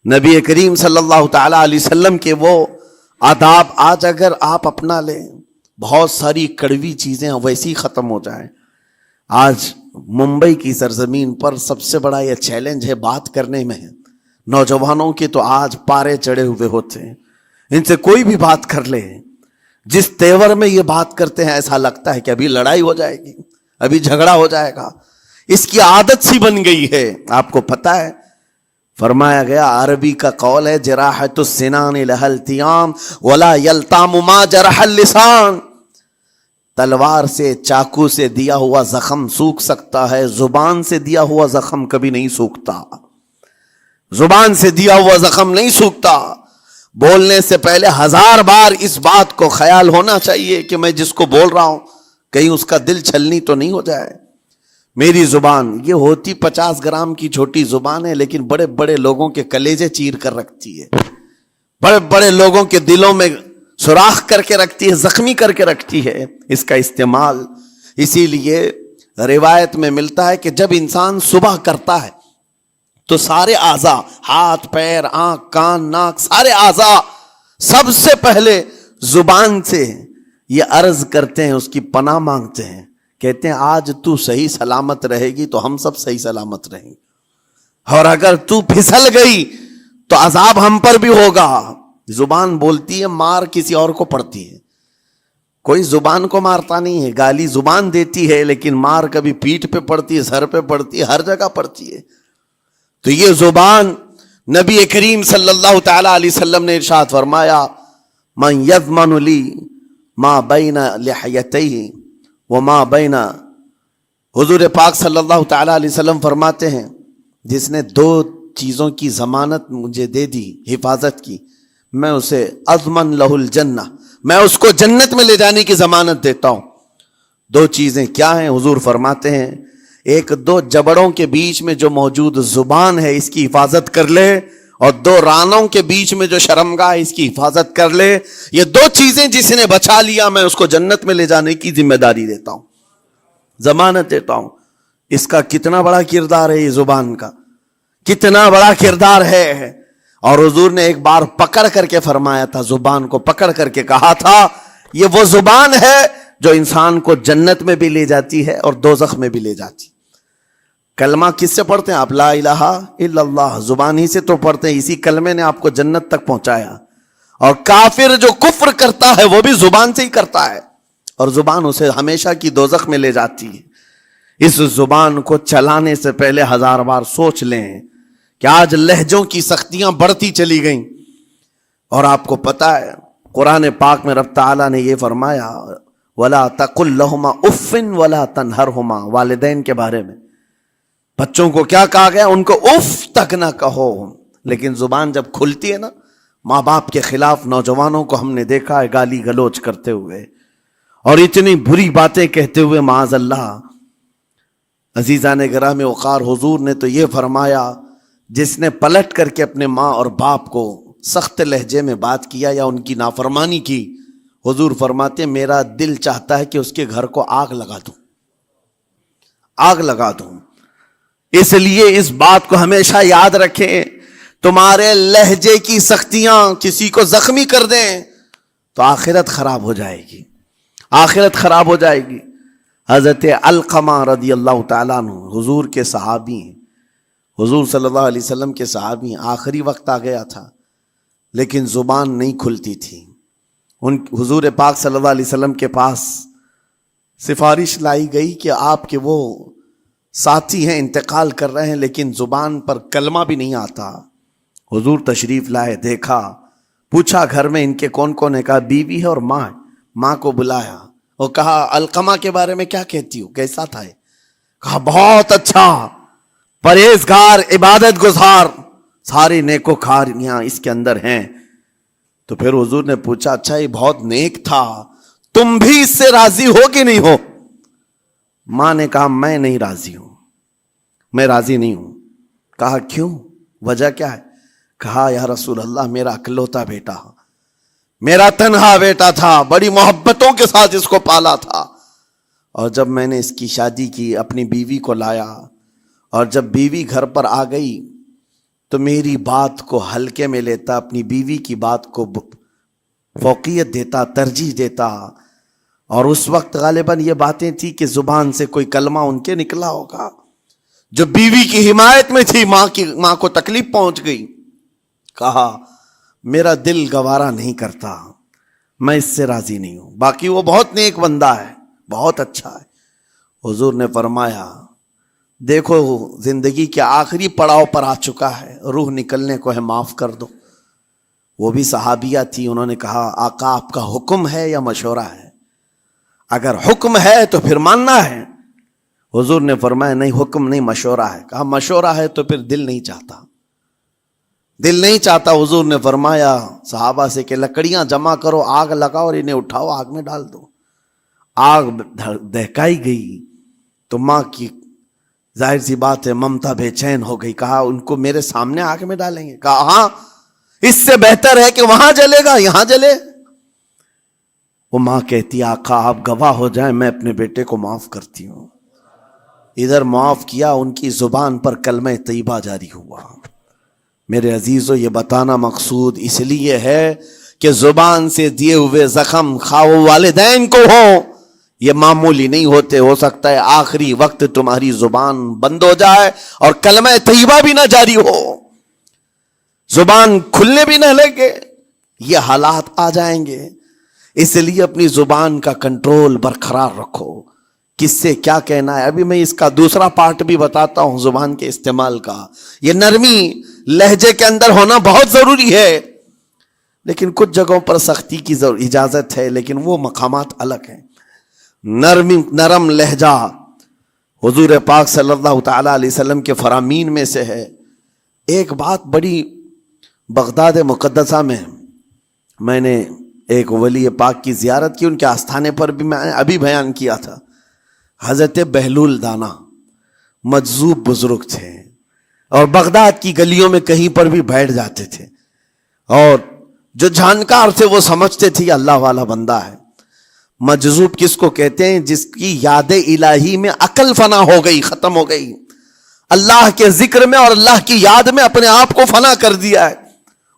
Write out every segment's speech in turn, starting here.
نبی کریم صلی اللہ تعالی علیہ وسلم کے وہ آداب آج اگر آپ اپنا لیں، بہت ساری کڑوی چیزیں ویسی ہی ختم ہو جائیں. آج ممبئی کی سرزمین پر سب سے بڑا یہ چیلنج ہے بات کرنے میں. نوجوانوں کے تو آج پارے چڑھے ہوئے ہوتے ہیں، ان سے کوئی بھی بات کر لے، جس تیور میں یہ بات کرتے ہیں ایسا لگتا ہے کہ ابھی لڑائی ہو جائے گی، ابھی جھگڑا ہو جائے گا. اس کی عادت سی بن گئی ہے. آپ کو پتا ہے فرمایا گیا، عربی کا قول ہے جراحت السنان لها التیام ولا یلتام ما جرح اللسان. تلوار سے، چاقو سے دیا ہوا زخم سوکھ سکتا ہے، زبان سے دیا ہوا زخم کبھی نہیں سوکھتا. زبان سے دیا ہوا زخم نہیں سوکھتا. بولنے سے پہلے 1000 بار اس بات کو خیال ہونا چاہیے کہ میں جس کو بول رہا ہوں کہیں اس کا دل چھلنی تو نہیں ہو جائے. میری زبان یہ ہوتی 50 گرام کی چھوٹی زبان ہے، لیکن بڑے بڑے لوگوں کے کلیجے چیر کر رکھتی ہے، بڑے بڑے لوگوں کے دلوں میں سوراخ کر کے رکھتی ہے، زخمی کر کے رکھتی ہے اس کا استعمال. اسی لیے روایت میں ملتا ہے کہ جب انسان صبح کرتا ہے تو سارے اعضاء، ہاتھ پیر آنکھ کان ناک، سارے اعضاء سب سے پہلے زبان سے یہ عرض کرتے ہیں، اس کی پناہ مانگتے ہیں، کہتے ہیں آج تو صحیح سلامت رہے گی تو ہم سب صحیح سلامت رہیں گے، اور اگر تو پھسل گئی تو عذاب ہم پر بھی ہوگا. زبان بولتی ہے، مار کسی اور کو پڑتی ہے، کوئی زبان کو مارتا نہیں ہے. گالی زبان دیتی ہے لیکن مار کبھی پیٹھ پہ پڑتی ہے، سر پہ پڑتی ہے، ہر جگہ پڑتی ہے. تو یہ زبان نبی کریم صلی اللہ تعالی علیہ وسلم نے ارشاد فرمایا، من یضمن لی ما بین لحیتیہ وما بین. حضور پاک صلی اللہ تعالی علیہ وسلم فرماتے ہیں، جس نے 2 چیزوں کی ضمانت مجھے دے دی، حفاظت کی، میں اسے اضمن لہ الجنہ، میں اس کو جنت میں لے جانے کی ضمانت دیتا ہوں. 2 چیزیں کیا ہیں؟ حضور فرماتے ہیں، ایک 2 جبڑوں کے بیچ میں جو موجود زبان ہے اس کی حفاظت کر لے، اور 2 رانوں کے بیچ میں جو شرمگاہ اس کی حفاظت کر لے. یہ 2 چیزیں جس نے بچا لیا میں اس کو جنت میں لے جانے کی ذمہ داری دیتا ہوں، ضمانت دیتا ہوں. اس کا کتنا بڑا کردار ہے، یہ زبان کا کتنا بڑا کردار ہے. اور حضور نے ایک بار پکڑ کر کے فرمایا تھا، زبان کو پکڑ کر کے کہا تھا، یہ وہ زبان ہے جو انسان کو جنت میں بھی لے جاتی ہے اور دوزخ میں بھی لے جاتی. کلمہ کس سے پڑھتے ہیں آپ؟ لا الہ الا اللہ، زبان ہی سے تو پڑھتے ہیں، اسی کلمے نے آپ کو جنت تک پہنچایا. اور کافر جو کفر کرتا ہے وہ بھی زبان سے ہی کرتا ہے، اور زبان اسے ہمیشہ کی دوزخ میں لے جاتی ہے. اس زبان کو چلانے سے پہلے 1000 بار سوچ لیں کہ آج لہجوں کی سختیاں بڑھتی چلی گئیں. اور آپ کو پتا ہے قرآن پاک میں رب تعالیٰ نے یہ فرمایا، وَلَا تَقُلْ لَهُمَا اُفٍّ وَلَا تَنْهَرْهُمَا. والدین کے بارے میں بچوں کو کیا کہا گیا؟ ان کو اف تک نہ کہو. لیکن زبان جب کھلتی ہے نا، ماں باپ کے خلاف نوجوانوں کو ہم نے دیکھا ہے گالی گلوچ کرتے ہوئے اور اتنی بری باتیں کہتے ہوئے، معاذ اللہ. عزیزان گرامی وقار، حضور نے تو یہ فرمایا، جس نے پلٹ کر کے اپنے ماں اور باپ کو سخت لہجے میں بات کیا یا ان کی نافرمانی کی، حضور فرماتے میرا دل چاہتا ہے کہ اس کے گھر کو آگ لگا دوں، آگ لگا دوں. اس لیے اس بات کو ہمیشہ یاد رکھیں، تمہارے لہجے کی سختیاں کسی کو زخمی کر دیں تو آخرت خراب ہو جائے گی، آخرت خراب ہو جائے گی. حضرت علقمہ رضی اللہ تعالیٰ عنہ حضور کے صحابی ہیں، حضور صلی اللہ علیہ وسلم کے صحابی ہیں. آخری وقت آ گیا تھا لیکن زبان نہیں کھلتی تھی. حضور پاک صلی اللہ علیہ وسلم کے پاس سفارش لائی گئی کہ آپ کے وہ ساتھی ہیں انتقال کر رہے ہیں لیکن زبان پر کلمہ بھی نہیں آتا. حضور تشریف لائے، دیکھا، پوچھا گھر میں ان کے کون کون ہے؟ کہا بیوی ہے اور ماں ہے. ماں کو بلایا اور کہا علقمہ کے بارے میں کیا کہتی ہو، کیسا تھا؟ کہا بہت اچھا، پرہیزگار، عبادت گزار، ساری نیکوکاریاں اس کے اندر ہیں. تو پھر حضور نے پوچھا اچھا یہ بہت نیک تھا، تم بھی اس سے راضی ہو کہ نہیں ہو؟ ماں نے کہا میں نہیں راضی ہوں، میں راضی نہیں ہوں. کہا کیوں، وجہ کیا ہے؟ کہا یا رسول اللہ میرا اکلوتا بیٹا، میرا تنہا بیٹا تھا، بڑی محبتوں کے ساتھ اس کو پالا تھا، اور جب میں نے اس کی شادی کی اپنی بیوی کو لایا، اور جب بیوی گھر پر آ گئی تو میری بات کو ہلکے میں لیتا، اپنی بیوی کی بات کو فوقیت دیتا، ترجیح دیتا. اور اس وقت غالباً یہ باتیں تھی کہ زبان سے کوئی کلمہ ان کے نکلا ہوگا جو بیوی کی حمایت میں تھی. ماں کو تکلیف پہنچ گئی. کہا میرا دل گوارا نہیں کرتا، میں اس سے راضی نہیں ہوں. باقی وہ بہت نیک بندہ ہے، بہت اچھا ہے. حضور نے فرمایا دیکھو زندگی کے آخری پڑاؤ پر آ چکا ہے، روح نکلنے کو ہے، معاف کر دو. وہ بھی صحابیہ تھی. انہوں نے کہا آقا آپ کا حکم ہے یا مشورہ ہے؟ اگر حکم ہے تو پھر ماننا ہے. حضور نے فرمایا نہیں، حکم نہیں، مشورہ ہے. کہا مشورہ ہے تو پھر دل نہیں چاہتا. دل نہیں چاہتا. حضور نے فرمایا صحابہ سے کہ لکڑیاں جمع کرو، آگ لگاؤ اور انہیں اٹھاؤ، آگ میں ڈال دو. آگ دہکائی گئی تو ماں کی ظاہر سی بات ہے ممتا بے چین ہو گئی. کہا ان کو میرے سامنے آگ میں ڈالیں گے؟ کہا ہاں، اس سے بہتر ہے کہ وہاں جلے گا، یہاں جلے. وہ ماں کہتی آقا آپ گواہ ہو جائیں، میں اپنے بیٹے کو معاف کرتی ہوں. ادھر معاف کیا، ان کی زبان پر کلمہ طیبہ جاری ہوا. میرے عزیزو یہ بتانا مقصود اس لیے ہے کہ زبان سے دیے ہوئے زخم خواہ والدین کو ہو، یہ معمولی نہیں ہوتے. ہو سکتا ہے آخری وقت تمہاری زبان بند ہو جائے اور کلمہ طیبہ بھی نہ جاری ہو، زبان کھلنے بھی نہ لگے. یہ حالات آ جائیں گے. اس لیے اپنی زبان کا کنٹرول برقرار رکھو. کس سے کیا کہنا ہے، ابھی میں اس کا دوسرا پارٹ بھی بتاتا ہوں زبان کے استعمال کا. یہ نرمی لہجے کے اندر ہونا بہت ضروری ہے، لیکن کچھ جگہوں پر سختی کی اجازت ہے، لیکن وہ مقامات الگ ہیں. نرم لہجہ حضور پاک صلی اللہ تعالی علیہ وسلم کے فرامین میں سے ہے. ایک بات بڑی بغداد مقدسہ میں نے ایک ولی پاک کی زیارت کی، ان کے آستانے پر بھی میں ابھی بیان کیا تھا. حضرت بہلول دانا مجذوب بزرگ تھے اور بغداد کی گلیوں میں کہیں پر بھی بیٹھ جاتے تھے، اور جو جانکار تھے وہ سمجھتے تھے اللہ والا بندہ ہے. مجذوب کس کو کہتے ہیں؟ جس کی یاد الہی میں عقل فنا ہو گئی، ختم ہو گئی. اللہ کے ذکر میں اور اللہ کی یاد میں اپنے آپ کو فنا کر دیا ہے.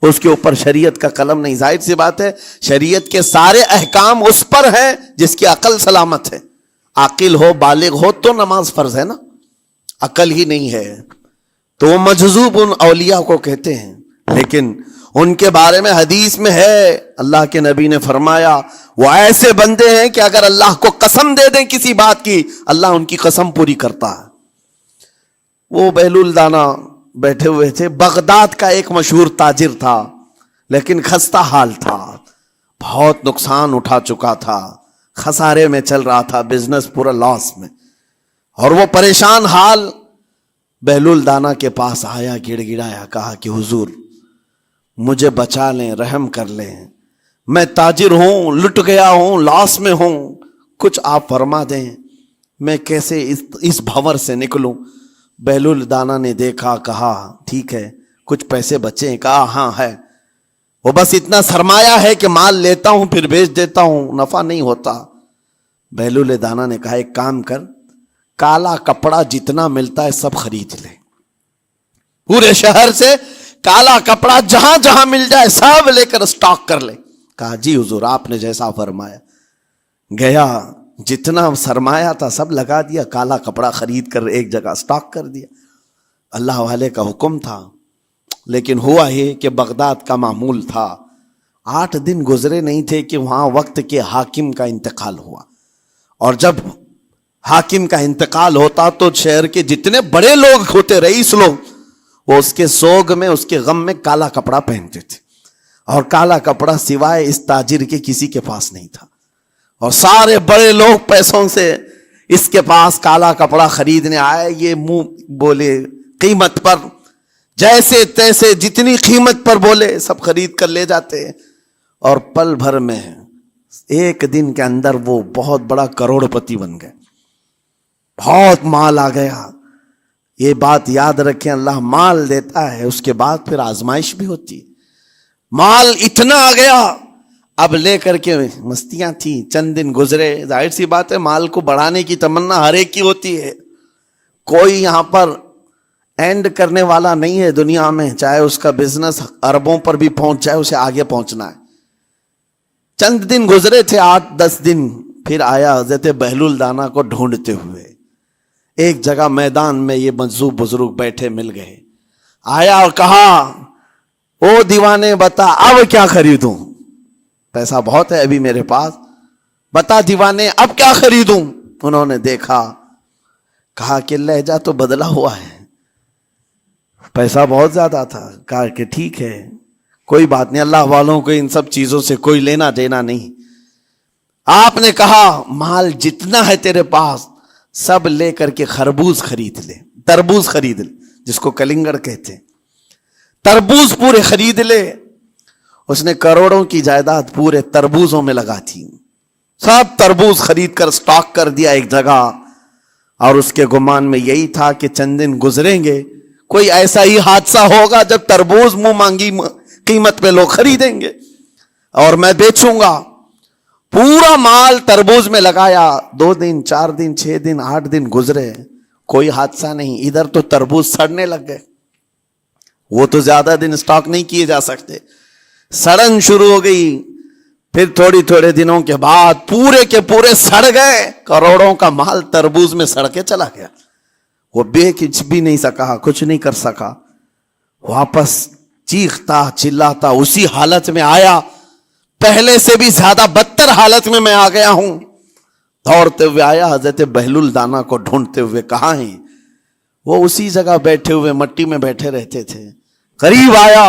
اس کے اوپر شریعت کا قلم نہیں. ظاہر سی بات ہے شریعت کے سارے احکام اس پر ہیں جس کی عقل سلامت ہے. عاقل ہو، بالغ ہو تو نماز فرض ہے نا، عقل ہی نہیں ہے تو وہ مجذوب ان اولیاء کو کہتے ہیں. لیکن ان کے بارے میں حدیث میں ہے، اللہ کے نبی نے فرمایا وہ ایسے بندے ہیں کہ اگر اللہ کو قسم دے دیں کسی بات کی، اللہ ان کی قسم پوری کرتا ہے. وہ بہلول دانا بیٹھے ہوئے تھے. بغداد کا ایک مشہور تاجر تھا، لیکن خستہ حال تھا، بہت نقصان اٹھا چکا تھا، خسارے میں چل رہا تھا، بزنس پورا لاس میں. اور وہ پریشان حال بہلول دانا کے پاس آیا، گڑ گڑایا، کہا کہ حضور مجھے بچا لیں، رحم کر لیں، میں تاجر ہوں، لٹ گیا ہوں، لاس میں ہوں، کچھ آپ فرما دیں، میں کیسے اس بھنور سے نکلوں. بہلول دانا نے دیکھا، کہا ٹھیک ہے کچھ پیسے بچے ہیں؟ کہا ہاں ہے. وہ بس اتنا سرمایہ ہے کہ مال لیتا ہوں پھر بیچ دیتا ہوں، نفع نہیں ہوتا. بہلول دانا نے کہا ایک کام کر، کالا کپڑا جتنا ملتا ہے سب خرید لے، پورے شہر سے کالا کپڑا جہاں جہاں مل جائے سب لے کر اسٹاک کر لے. کہا جی حضور آپ نے جیسا فرمایا. گیا، جتنا سرمایہ تھا سب لگا دیا، کالا کپڑا خرید کر ایک جگہ اسٹاک کر دیا. اللہ والے کا حکم تھا. لیکن ہوا یہ کہ بغداد کا معمول تھا، 8 دن گزرے نہیں تھے کہ وہاں وقت کے حاکم کا انتقال ہوا. اور جب حاکم کا انتقال ہوتا تو شہر کے جتنے بڑے لوگ ہوتے، رئیس لوگ، وہ اس کے سوگ میں، اس کے غم میں کالا کپڑا پہنتے تھے. اور کالا کپڑا سوائے اس تاجر کے کسی کے پاس نہیں تھا. اور سارے بڑے لوگ پیسوں سے اس کے پاس کالا کپڑا خریدنے آئے. یہ منہ بولے قیمت پر، جیسے تیسے جتنی قیمت پر بولے سب خرید کر لے جاتے. اور پل بھر میں، ایک دن کے اندر وہ بہت بڑا کروڑ پتی بن گئے، بہت مال آ گیا. یہ بات یاد رکھیں، اللہ مال دیتا ہے، اس کے بعد پھر آزمائش بھی ہوتی. مال اتنا آ گیا، اب لے کر کے مستیاں تھیں. چند دن گزرے، ظاہر سی بات ہے مال کو بڑھانے کی تمنا ہر ایک کی ہوتی ہے. کوئی یہاں پر اینڈ کرنے والا نہیں ہے دنیا میں، چاہے اس کا بزنس اربوں پر بھی پہنچ جائے، اسے آگے پہنچنا ہے۔ چند دن گزرے تھے، 8-10 دن، پھر آیا حضرت بہلول دانا کو ڈھونڈتے ہوئے۔ ایک جگہ میدان میں یہ مجذوب بزرگ بیٹھے مل گئے، آیا اور کہا او دیوانے بتا اب کیا خریدوں، پیسہ بہت ہے ابھی میرے پاس، بتا دیوانے اب کیا خریدوں۔ انہوں نے دیکھا، کہا کہ لہجہ تو بدلا ہوا ہے، پیسہ بہت زیادہ تھا، کہا کہ ٹھیک ہے کوئی بات نہیں، اللہ والوں کو ان سب چیزوں سے کوئی لینا دینا نہیں۔ آپ نے کہا مال جتنا ہے تیرے پاس سب لے کر کے خربوز خرید لے، تربوز خرید لے، جس کو کلنگڑ کہتے ہیں، تربوز پورے خرید لے۔ اس نے کروڑوں کی جائیداد پورے تربوزوں میں لگا تھی، سب تربوز خرید کر سٹاک کر دیا ایک جگہ، اور اس کے گمان میں یہی تھا کہ چند دن گزریں گے، کوئی ایسا ہی حادثہ ہوگا جب تربوز منہ مانگی قیمت پہ لوگ خریدیں گے اور میں بیچوں گا۔ پورا مال تربوز میں لگایا، 2 دن 4 دن 6 دن 8 دن گزرے، کوئی حادثہ نہیں۔ ادھر تو تربوز سڑنے لگ گئے، وہ تو زیادہ دن سٹاک نہیں کیے جا سکتے، سڑن شروع ہو گئی۔ پھر تھوڑے دنوں کے بعد پورے کے پورے سڑ گئے، کروڑوں کا مال تربوز میں سڑ کے چلا گیا۔ وہ کچھ بھی نہیں سکا، کچھ نہیں کر سکا، واپس چیختا چلاتا اسی حالت میں آیا، پہلے سے بھی زیادہ بدتر حالت میں آ گیا ہوں۔ دوڑتے ہوئے آیا، حضرت بہلول دانا کو ڈھونڈتے ہوئے، کہاں ہیں؟ وہ اسی جگہ بیٹھے ہوئے مٹی میں بیٹھے رہتے تھے۔ قریب آیا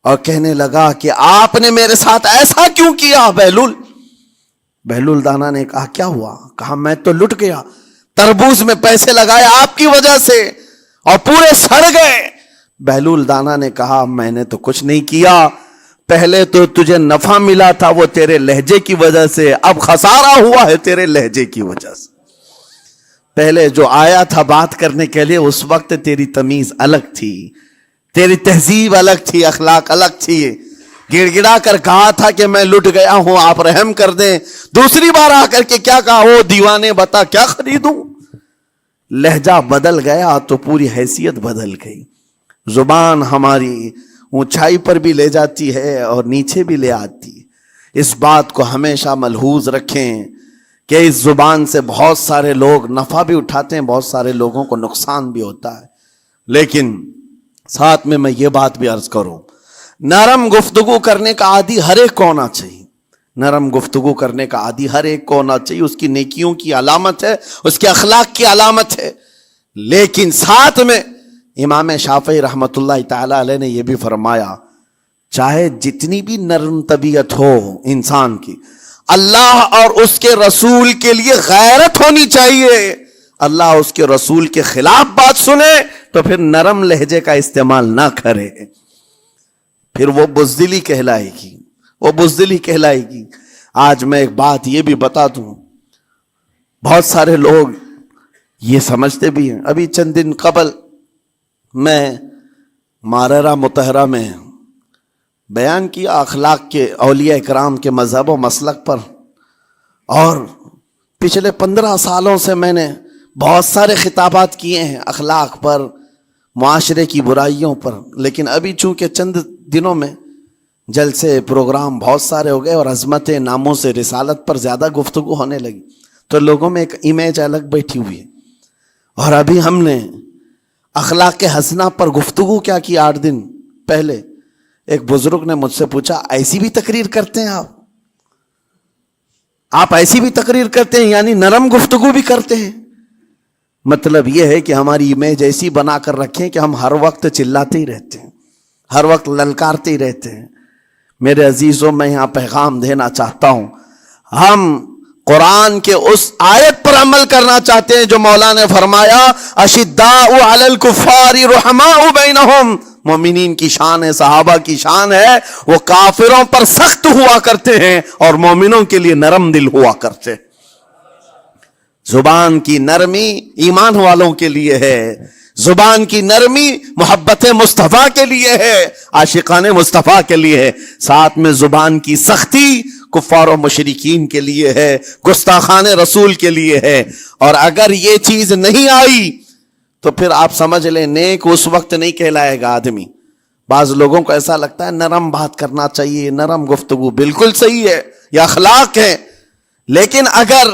اور کہنے لگا کہ آپ نے میرے ساتھ ایسا کیوں کیا بہلول؟ بہلول دانا نے کہا کیا ہوا؟ کہا میں تو لٹ گیا، تربوز میں پیسے لگائے آپ کی وجہ سے اور پورے سڑ گئے۔ بہلول دانا نے کہا میں نے تو کچھ نہیں کیا، پہلے تو تجھے نفع ملا تھا وہ تیرے لہجے کی وجہ سے، اب خسارہ ہوا ہے تیرے لہجے کی وجہ سے۔ پہلے جو آیا تھا بات کرنے کے لیے اس وقت تیری تمیز الگ تھی، تیری تہذیب الگ تھی، اخلاق الگ تھی، گڑ گڑا کر کہا تھا کہ میں لٹ گیا ہوں آپ رحم کر دیں۔ دوسری بار آ کر کے کیا کہا؟ او دیوانے بتا کیا خریدوں؟ لہجہ بدل گیا تو پوری حیثیت بدل گئی۔ زبان ہماری اونچائی پر بھی لے جاتی ہے اور نیچے بھی لے آتی ہے۔ اس بات کو ہمیشہ ملحوظ رکھیں کہ اس زبان سے بہت سارے لوگ نفع بھی اٹھاتے ہیں، بہت سارے لوگوں کو نقصان بھی ہوتا ہے۔ لیکن ساتھ میں یہ بات بھی عرض کروں، نرم گفتگو کرنے کا عادی ہر ایک کو ہونا چاہیے، نرم گفتگو کرنے کا عادی ہر ایک کو ہونا چاہیے، اس کی نیکیوں کی علامت ہے، اس کے اخلاق کی علامت ہے۔ لیکن ساتھ میں امام شافعی رحمت اللہ تعالی علیہ نے یہ بھی فرمایا، چاہے جتنی بھی نرم طبیعت ہو انسان کی، اللہ اور اس کے رسول کے لیے غیرت ہونی چاہیے۔ اللہ اس کے رسول کے خلاف بات سنے تو پھر نرم لہجے کا استعمال نہ کرے، پھر وہ بزدلی کہلائے گی، وہ بزدلی کہلائے گی۔ آج میں ایک بات یہ بھی بتا دوں، بہت سارے لوگ یہ سمجھتے بھی ہیں، ابھی چند دن قبل میں ماررہ متحرہ میں بیان کیا اخلاق کے، اولیاء اکرام کے مذہب و مسلک پر، اور پچھلے 15 سالوں سے میں نے بہت سارے خطابات کیے ہیں اخلاق پر، معاشرے کی برائیوں پر، لیکن ابھی چونکہ چند دنوں میں جلسے پروگرام بہت سارے ہو گئے اور عظمت ناموں سے رسالت پر زیادہ گفتگو ہونے لگی، تو لوگوں میں ایک امیج الگ بیٹھی ہوئی ہے۔ اور ابھی ہم نے اخلاق حسنہ پر گفتگو کیا کی 8 دن پہلے، ایک بزرگ نے مجھ سے پوچھا ایسی بھی تقریر کرتے ہیں آپ ایسی بھی تقریر کرتے ہیں، یعنی نرم گفتگو بھی کرتے ہیں؟ مطلب یہ ہے کہ ہماری امیج ایسی بنا کر رکھیں کہ ہم ہر وقت چلاتے ہی رہتے ہیں، ہر وقت للکارتے ہی رہتے ہیں۔ میرے عزیزوں، میں یہاں پیغام دینا چاہتا ہوں، ہم قرآن کے اس آیت پر عمل کرنا چاہتے ہیں جو مولا نے فرمایا اشداء علی الکفار رحماء بینہم، مومنین کی شان ہے، صحابہ کی شان ہے، وہ کافروں پر سخت ہوا کرتے ہیں اور مومنوں کے لیے نرم دل ہوا کرتے ہیں۔ زبان کی نرمی ایمان والوں کے لیے ہے، زبان کی نرمی محبت مصطفیٰ کے لیے ہے، عاشقان مصطفیٰ کے لیے ہے، ساتھ میں زبان کی سختی کفار و مشرکین کے لیے ہے، گستاخان رسول کے لیے ہے۔ اور اگر یہ چیز نہیں آئی تو پھر آپ سمجھ لیں نیک اس وقت نہیں کہلائے گا آدمی. بعض لوگوں کو ایسا لگتا ہے نرم بات کرنا چاہیے, نرم گفتگو, بالکل صحیح ہے, یہ اخلاق ہے. لیکن اگر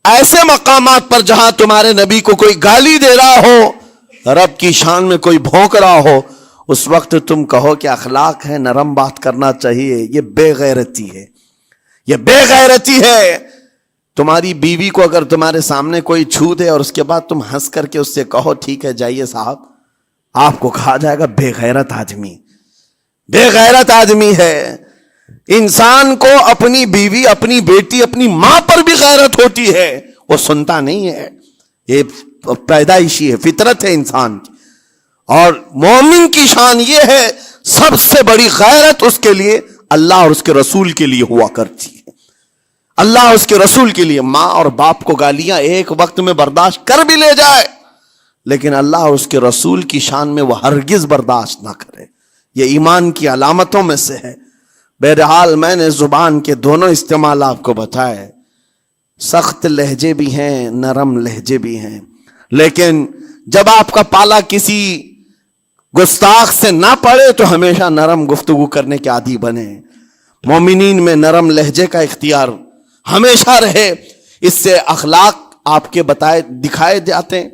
ایسے مقامات پر جہاں تمہارے نبی کو کوئی گالی دے رہا ہو, رب کی شان میں کوئی بھونک رہا ہو, اس وقت تم کہو کہ اخلاق ہے, نرم بات کرنا چاہیے, یہ بے غیرتی ہے, یہ بے غیرتی ہے. تمہاری بیوی کو اگر تمہارے سامنے کوئی چھو دے اور اس کے بعد تم ہنس کر کے اس سے کہو ٹھیک ہے جائیے صاحب, آپ کو کہا جائے گا بے غیرت آدمی, بے غیرت آدمی ہے. انسان کو اپنی بیوی, اپنی بیٹی, اپنی ماں پر بھی غیرت ہوتی ہے, وہ سنتا نہیں ہے, یہ پیدائشی ہے, فطرت ہے انسان کی. اور مومن کی شان یہ ہے سب سے بڑی غیرت اس کے لیے اللہ اور اس کے رسول کے لیے ہوا کرتی ہے. اللہ اور اس کے رسول کے لیے. ماں اور باپ کو گالیاں ایک وقت میں برداشت کر بھی لے جائے, لیکن اللہ اور اس کے رسول کی شان میں وہ ہرگز برداشت نہ کرے. یہ ایمان کی علامتوں میں سے ہے. بہرحال میں نے زبان کے دونوں استعمال آپ کو بتائے. سخت لہجے بھی ہیں, نرم لہجے بھی ہیں, لیکن جب آپ کا پالا کسی گستاخ سے نہ پڑے تو ہمیشہ نرم گفتگو کرنے کے عادی بنے. مومنین میں نرم لہجے کا اختیار ہمیشہ رہے. اس سے اخلاق آپ کے بتائے دکھائے جاتے ہیں,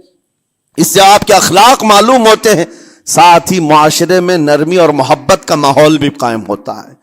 اس سے آپ کے اخلاق معلوم ہوتے ہیں, ساتھ ہی معاشرے میں نرمی اور محبت کا ماحول بھی قائم ہوتا ہے.